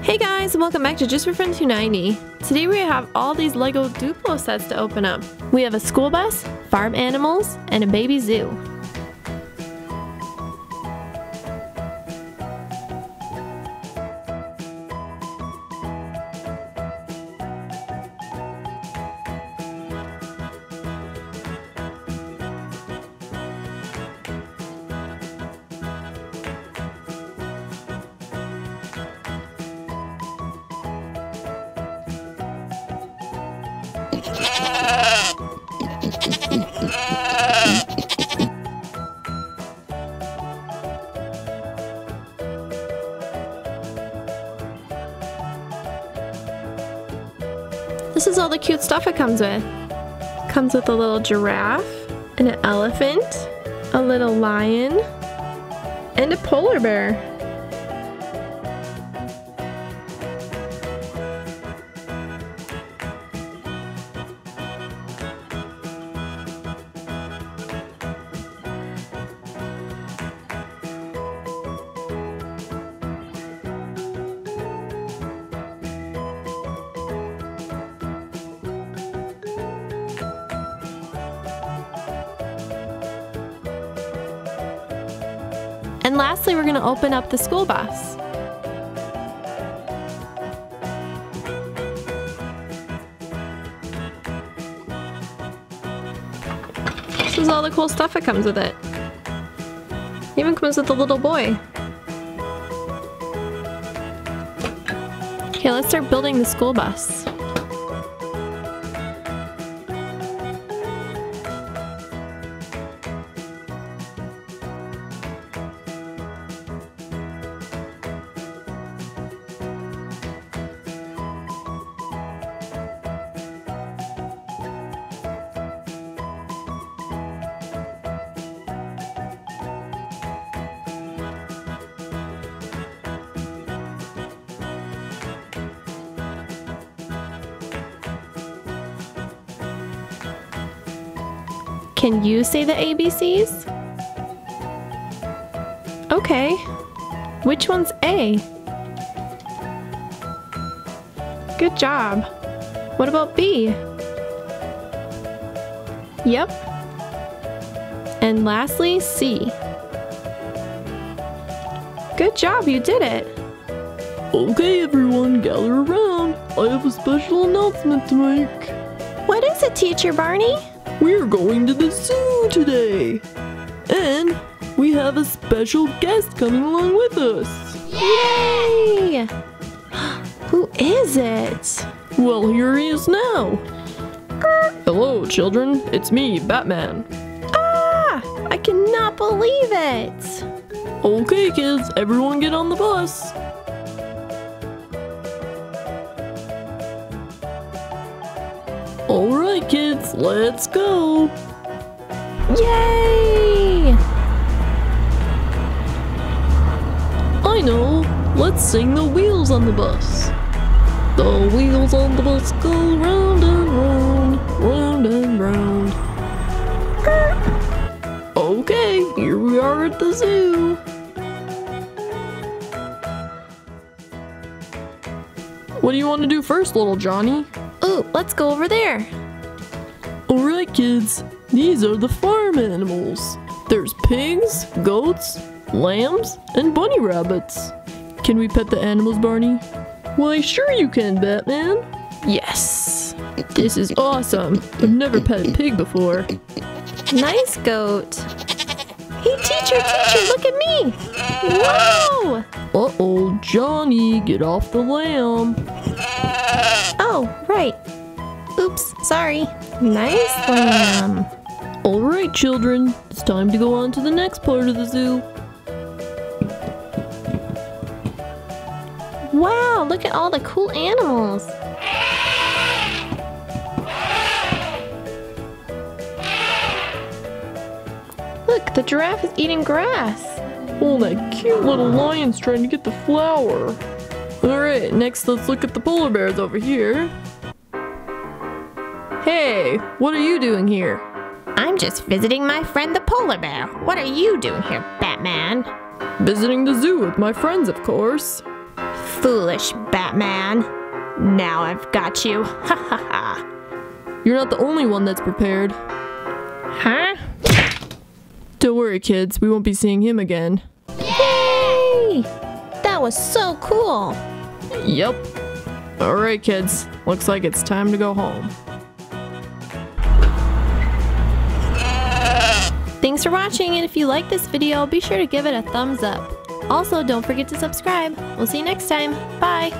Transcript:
Hey guys, and welcome back to Just for Fun 290. Today we have all these Lego Duplo sets to open up. We have a school bus, farm animals, and a baby zoo. This is all the cute stuff it comes with. Comes with a little giraffe, and an elephant, a little lion, and a polar bear. And lastly, we're going to open up the school bus. This is all the cool stuff that comes with it. It even comes with a little boy. Okay, let's start building the school bus. Can you say the ABCs? Okay. Which one's A? Good job. What about B? Yep. And lastly, C. Good job, you did it. Okay everyone, gather around. I have a special announcement to make. What is it, Teacher Barney? We're going to the zoo today. And we have a special guest coming along with us. Yay! Who is it? Well, here he is now. Hello children, it's me, Batman. Ah! I cannot believe it! Okay kids, everyone get on the bus. Alright kids, let's go! Yay! I know! Let's sing the wheels on the bus. The wheels on the bus go round and round, round and round. Okay, here we are at the zoo. What do you want to do first, little Johnny? Ooh, let's go over there. Alright kids, these are the farm animals. There's pigs, goats, lambs, and bunny rabbits. Can we pet the animals, Barney? Why sure you can, Batman. Yes. This is awesome. I've never pet a pig before. Nice goat. Hey teacher, look at me. Whoa! Uh-oh, Johnny, get off the lamb. Oh, right. Oops, sorry. Nice lamb. Alright children, it's time to go on to the next part of the zoo. Wow, look at all the cool animals. Look, the giraffe is eating grass. Oh, that cute little lion's trying to get the flower. Alright, next let's look at the polar bears over here. Hey, what are you doing here? I'm just visiting my friend the polar bear. What are you doing here, Batman? Visiting the zoo with my friends, of course. foolish, Batman. Now I've got you. Ha ha ha. You're not the only one that's prepared. Huh? Don't worry, kids. We won't be seeing him again. Yay! That was so cool. Yep. Alright, kids. Looks like it's time to go home. Thanks for watching, and if you like this video, be sure to give it a thumbs up. Also, don't forget to subscribe. We'll see you next time. Bye!